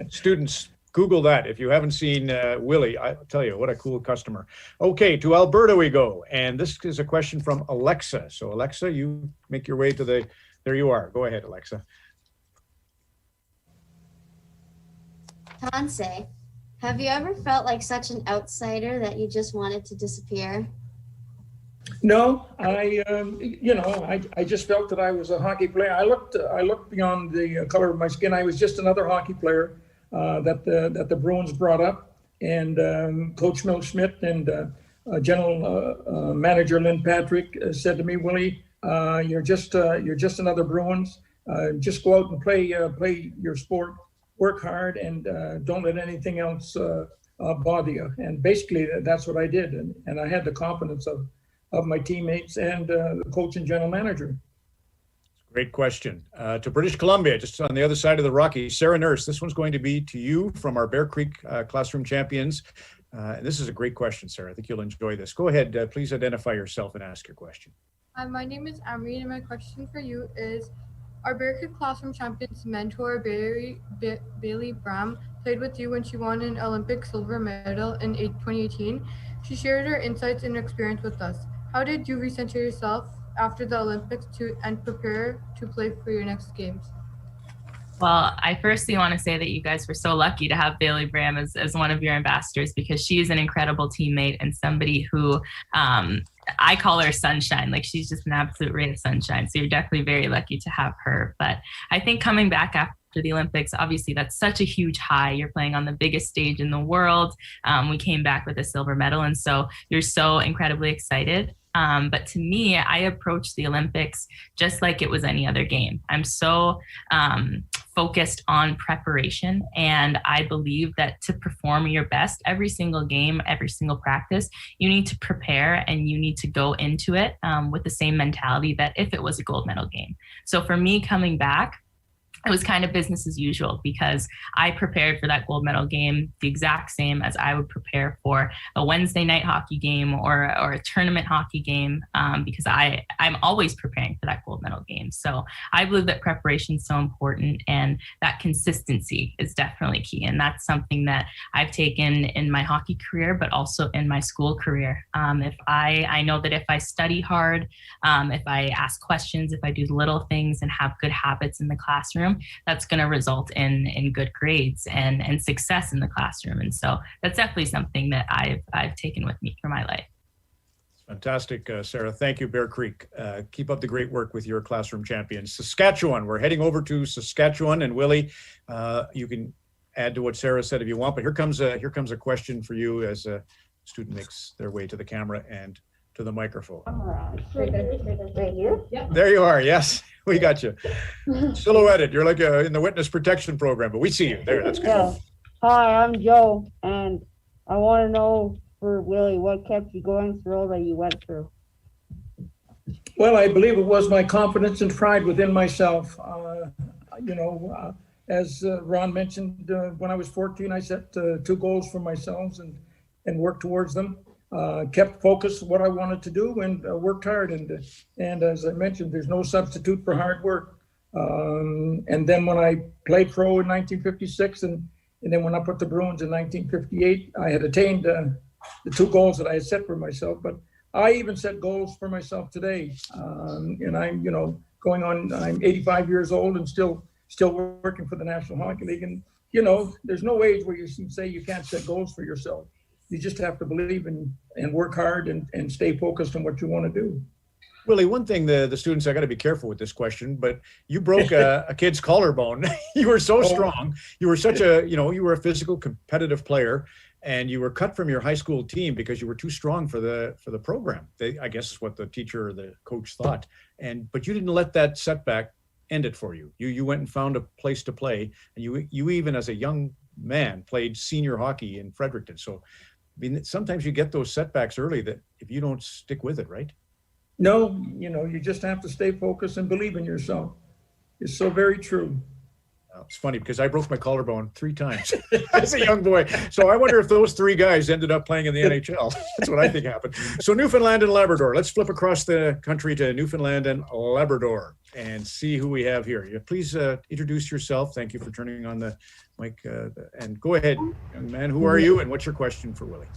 [SPEAKER 1] Students, Google that. If you haven't seen Willie, I tell you, what a cool customer. Okay, to Alberta we go. And this is a question from Alexa. So Alexa, you make your way to there you are. Go ahead, Alexa.
[SPEAKER 13] Tansei, have you ever felt like such an outsider that you just wanted to disappear?
[SPEAKER 3] No, I just felt that I was a hockey player. I looked beyond the color of my skin. I was just another hockey player that the Bruins brought up, and Coach Mel Schmidt and General Manager Lynn Patrick said to me, Willie, you're just another Bruins. Just go out and play your sport, work hard, and don't let anything else bother you. And basically, that's what I did, and I had the confidence of my teammates and the coach and general manager.
[SPEAKER 1] Great question. To British Columbia, just on the other side of the Rockies, Sarah Nurse, this one's going to be to you from our Bear Creek Classroom Champions. And this is a great question, Sarah. I think you'll enjoy this. Go ahead, please identify yourself and ask your question.
[SPEAKER 14] My name is Amreen, and my question for you is, our Bear Creek Classroom Champions mentor, Bailey Bram, played with you when she won an Olympic silver medal in 2018. She shared her insights and experience with us. How did you recenter yourself after the Olympics and prepare to play for your next games?
[SPEAKER 6] Well, I firstly want to say that you guys were so lucky to have Bailey Bram as one of your ambassadors, because she is an incredible teammate and somebody who
[SPEAKER 15] I call her sunshine. Like, she's just an absolute ray of sunshine. So you're definitely very lucky to have her. But I think coming back after the Olympics, obviously that's such a huge high. You're playing on the biggest stage in the world. We came back with a silver medal. And so you're so incredibly excited. But to me, I approach the Olympics just like it was any other game. I'm so focused on preparation. And I believe that to perform your best every single game, every single practice, you need to prepare and you need to go into it with the same mentality that if it was a gold medal game. So for me coming back, it was kind of business as usual because I prepared for that gold medal game the exact same as I would prepare for a Wednesday night hockey game or a tournament hockey game because I'm always preparing for that gold medal game. So I believe that preparation is so important and that consistency is definitely key. And that's something that I've taken in my hockey career, but also in my school career. If I know that if I study hard, if I ask questions, if I do little things and have good habits in the classroom, that's going to result in good grades and success in the classroom. And so that's definitely something that I've taken with me for my life.
[SPEAKER 1] Fantastic, Sarah. Thank you, Bear Creek. Keep up the great work with your classroom champions. Saskatchewan, we're heading over to Saskatchewan. And Willie, you can add to what Sarah said if you want, but here comes a question for you as a student makes their way to the camera and to the microphone.
[SPEAKER 16] Right here? Yep.
[SPEAKER 1] There you are. Yes, we got you. Silhouetted. You're like in the witness protection program, but we see you there. That's good.
[SPEAKER 16] Yeah. Hi, I'm Joe, and I want to know for Willie what kept you going through all that you went through.
[SPEAKER 3] Well, I believe it was my confidence and pride within myself. As Ron mentioned, when I was 14, I set 2 goals for myself and worked towards them. Kept focused what I wanted to do and worked hard. And as I mentioned, there's no substitute for hard work. And then when I played pro in 1956 and then when I put the Bruins in 1958, I had attained the 2 goals that I had set for myself. But I even set goals for myself today. And I'm, going on, I'm 85 years old and still working for the National Hockey League. And, there's no age where you can say you can't set goals for yourself. You just have to believe and work hard and stay focused on what you want to do.
[SPEAKER 1] Willie, one thing the students, I got to be careful with this question, but you broke a kid's collarbone. You were so strong. You were such you were a physical competitive player and you were cut from your high school team because you were too strong for the program. I guess is what the teacher or the coach thought. But you didn't let that setback end it for you. You went and found a place to play and you even as a young man played senior hockey in Fredericton. So I mean, sometimes you get those setbacks early that if you don't stick with it, right?
[SPEAKER 3] No, you just have to stay focused and believe in yourself. It's so very true.
[SPEAKER 1] It's funny because I broke my collarbone 3 times as a young boy. So I wonder if those 3 guys ended up playing in the NHL. That's what I think happened. So Newfoundland and Labrador. Let's flip across the country to Newfoundland and Labrador and see who we have here. Please introduce yourself. Thank you for turning on the mic. And go ahead, young man. Who are you and what's your question for Willie?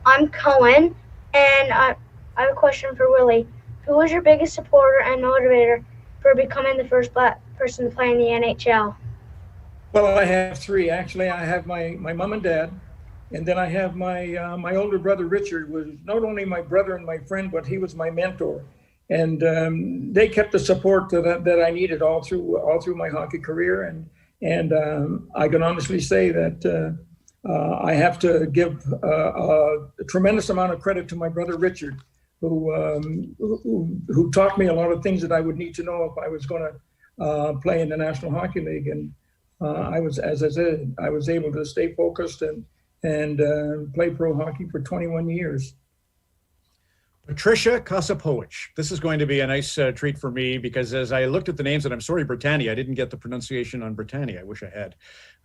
[SPEAKER 17] I'm Cohen, and I have a question for Willie. Who was your biggest supporter and motivator for becoming the first Black person to play in the NHL?
[SPEAKER 3] Well, I have 3 actually. I have my mom and dad, and then I have my older brother Richard, was not only my brother and my friend, but he was my mentor. And they kept the support that I needed all through my hockey career. And I can honestly say that I have to give a tremendous amount of credit to my brother Richard, who taught me a lot of things that I would need to know if I was going to play in the National Hockey League. And I was, as I said, I was able to stay focused and play pro hockey for 21 years.
[SPEAKER 1] Patricia Kasapowicz. This is going to be a nice treat for me because as I looked at the names, and I'm sorry, Britannia, I didn't get the pronunciation on Britannia. I wish I had.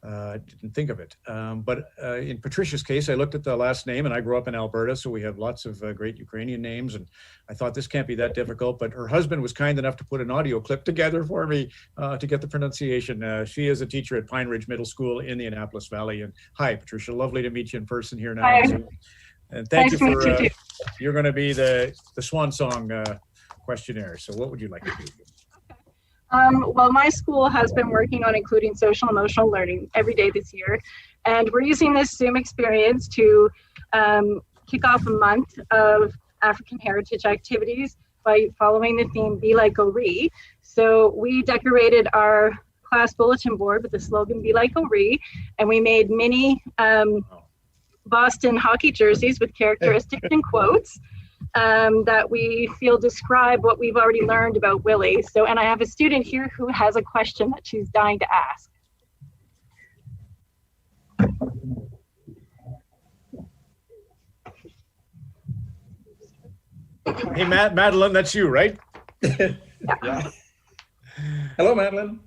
[SPEAKER 1] Didn't think of it. But in Patricia's case, I looked at the last name, and I grew up in Alberta, so we have lots of great Ukrainian names, and I thought this can't be that difficult. But her husband was kind enough to put an audio clip together for me to get the pronunciation. She is a teacher at Pine Ridge Middle School in the Annapolis Valley. And hi, Patricia. Lovely to meet you in person here now.
[SPEAKER 18] Hi.
[SPEAKER 1] And thank
[SPEAKER 18] nice
[SPEAKER 1] you for,
[SPEAKER 18] you're
[SPEAKER 1] going to be the swan song questionnaire. So what would you like to do?
[SPEAKER 18] Well, my school has been working on including social emotional learning every day this year. And we're using this Zoom experience to kick off a month of African heritage activities by following the theme Be Like O'Ree. So we decorated our class bulletin board with the slogan Be Like O'Ree, and we made mini Boston hockey jerseys with characteristics and quotes that we feel describe what we've already learned about Willie. So, and I have a student here who has a question that she's dying to ask.
[SPEAKER 1] Hey, Madeline, that's you, right?
[SPEAKER 3] Yeah. Hello, Madeline.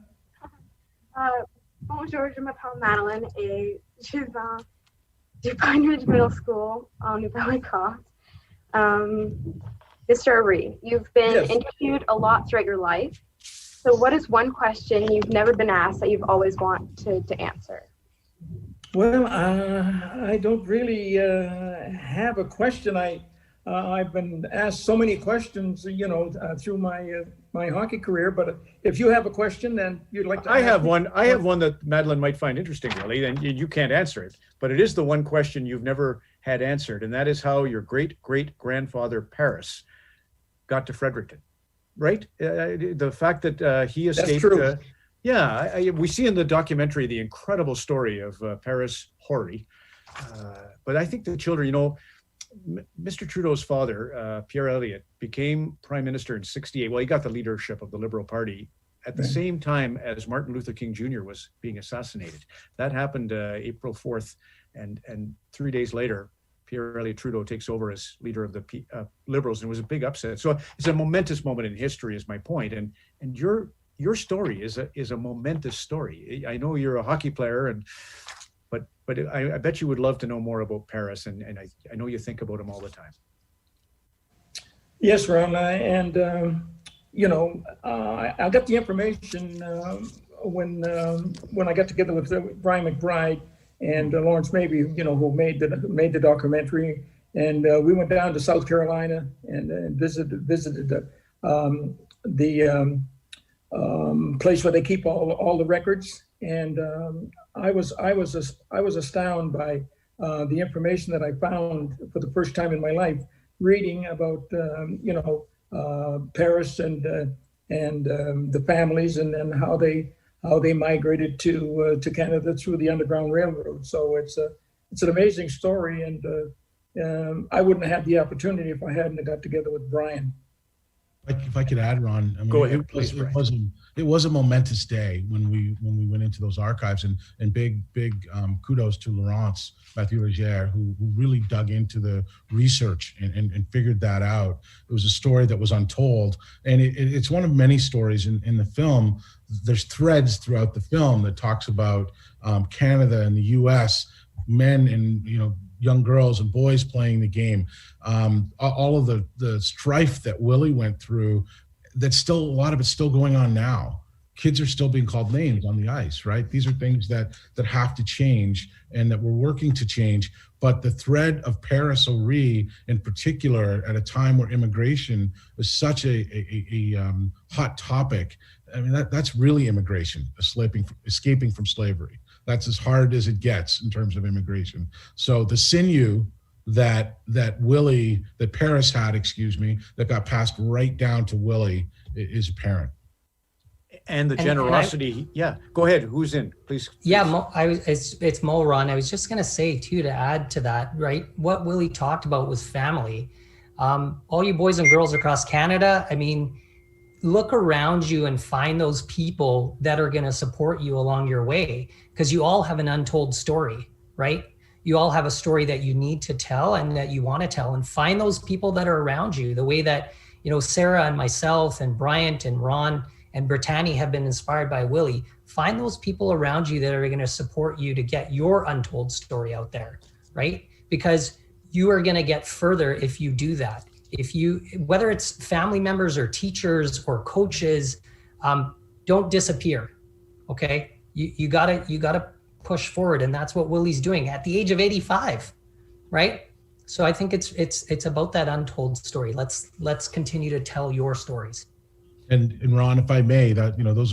[SPEAKER 19] Bonjour, je m'appelle Madeline et je vais du Pine Ridge Middle School en Nouvelle-Écosse. Mr. O'Ree, you've been interviewed a lot throughout your life. So what is one question you've never been asked that you've always wanted to answer?
[SPEAKER 3] Well, I don't really have a question. I've been asked so many questions, through my hockey career. But if you have a question, then you'd like to.
[SPEAKER 1] I have one that Madeline might find interesting, really, and you can't answer it. But it is the one question you've never had answered, and that is how your great-great-grandfather Paris got to Fredericton, right? The fact that he escaped. That's true. We see in the documentary the incredible story of Paris Horry. But I think the children, Mr. Trudeau's father, Pierre Elliott, became prime minister in '68. Well, he got the leadership of the Liberal Party at the same time as Martin Luther King Jr. was being assassinated. That happened April 4th, and 3 days later, Pierre Elliott Trudeau takes over as leader of the Liberals, and it was a big upset. So it's a momentous moment in history, is my point. And your story is a momentous story. I know you're a hockey player, but I bet you would love to know more about Paris, and I know you think about him all the time.
[SPEAKER 3] Yes, Ron, and I got the information when I got together with Brian McBride and Lawrence Mabey, who made the documentary, and we went down to South Carolina and visited the place where they keep all the records, and I was astounded by the information that I found for the first time in my life, reading about Paris and the families, and then how they migrated to Canada through the Underground Railroad. So it's an amazing story, and I wouldn't have had the opportunity if I hadn't got together with Brian.
[SPEAKER 7] If I could add, Ron,
[SPEAKER 1] Go ahead, please.
[SPEAKER 7] It was a momentous day when we went into those archives, and big kudos to Laurence Mathieu Legere, who really dug into the research and figured that out. It was a story that was untold, and it's one of many stories in the film. There's threads throughout the film that talks about Canada and the U.S., men and young girls and boys playing the game, all of the strife that Willie went through. That's still, a lot of it's still going on now. Kids are still being called names on the ice, right? These are things that have to change and that we're working to change. But the thread of Paris O'Ree in particular, at a time where immigration was such a hot topic, I mean, that's really immigration, escaping from slavery. That's as hard as it gets in terms of immigration. So the sinew that Paris had, that got passed right down to Willie is apparent.
[SPEAKER 1] And the generosity. Go ahead. Who's in, please?
[SPEAKER 5] Yeah, it's Mo, Ron. I was just going to say too, to add to that, right? What Willie talked about was family. All you boys and girls across Canada, I mean, look around you and find those people that are going to support you along your way, because you all have an untold story, right? You all have a story that you need to tell and that you want to tell, and find those people that are around you, the way that, Sarah and myself and Bryant and Ron and Brittany have been inspired by Willie. Find those people around you that are going to support you to get your untold story out there, right? Because you are going to get further if you do that. Whether it's family members or teachers or coaches, don't disappear. Okay. You gotta push forward. And that's what Willie's doing at the age of 85. Right. So I think it's about that untold story. Let's continue to tell your stories.
[SPEAKER 7] And Ron, if I may, that, those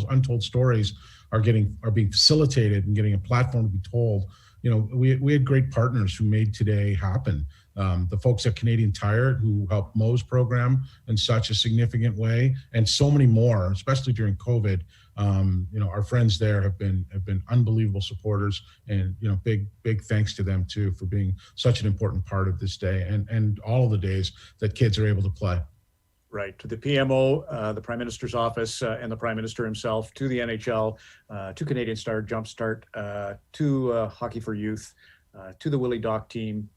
[SPEAKER 7] untold stories are being facilitated and getting a platform to be told. We had great partners who made today happen. the folks at Canadian Tire who helped Mo's program in such a significant way, and so many more, especially during COVID. Our friends there have been unbelievable supporters, and big thanks to them too for being such an important part of this day and all of the days that kids are able to play.
[SPEAKER 1] Right. To the PMO, the Prime Minister's office, and the Prime Minister himself, to the NHL, to Canadian Star Jumpstart, to Hockey for Youth, to the Willie Doc team,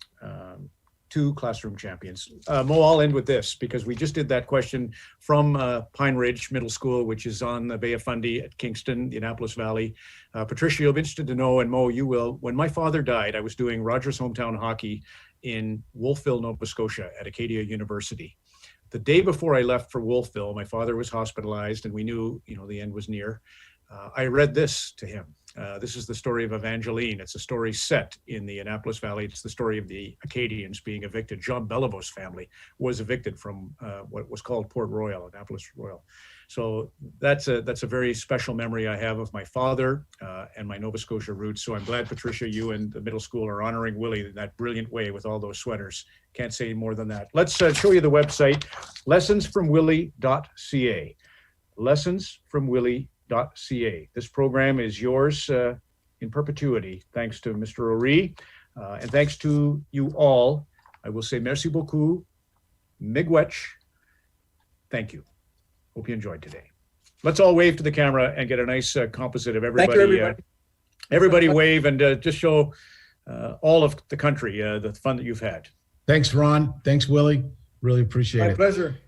[SPEAKER 1] to Classroom Champions. Mo, I'll end with this because we just did that question from Pine Ridge Middle School, which is on the Bay of Fundy at Kingston, the Annapolis Valley. Patricia, you'll be interested to know, and Mo, you will. When my father died, I was doing Rogers Hometown Hockey in Wolfville, Nova Scotia at Acadia University. The day before I left for Wolfville, my father was hospitalized and we knew, the end was near. I read this to him. This is the story of Evangeline. It's a story set in the Annapolis Valley. It's the story of the Acadians being evicted. Jean Beliveau's family was evicted from what was called Port Royal, Annapolis Royal. So that's a very special memory I have of my father and my Nova Scotia roots. So I'm glad, Patricia, you and the middle school are honoring Willie in that brilliant way with all those sweaters. Can't say more than that. Let's show you the website, lessonsfromwillie.ca. Lessonsfromwillie.ca. This program is yours in perpetuity, thanks to Mr. O'Ree, and thanks to you all. I will say merci beaucoup, miigwech, thank you. Hope you enjoyed today. Let's all wave to the camera and get a nice composite of everybody.
[SPEAKER 3] Thank you, everybody.
[SPEAKER 1] Everybody wave and just show all of the country the fun that you've had.
[SPEAKER 7] Thanks, Ron. Thanks, Willie. Really appreciate it.
[SPEAKER 3] My pleasure.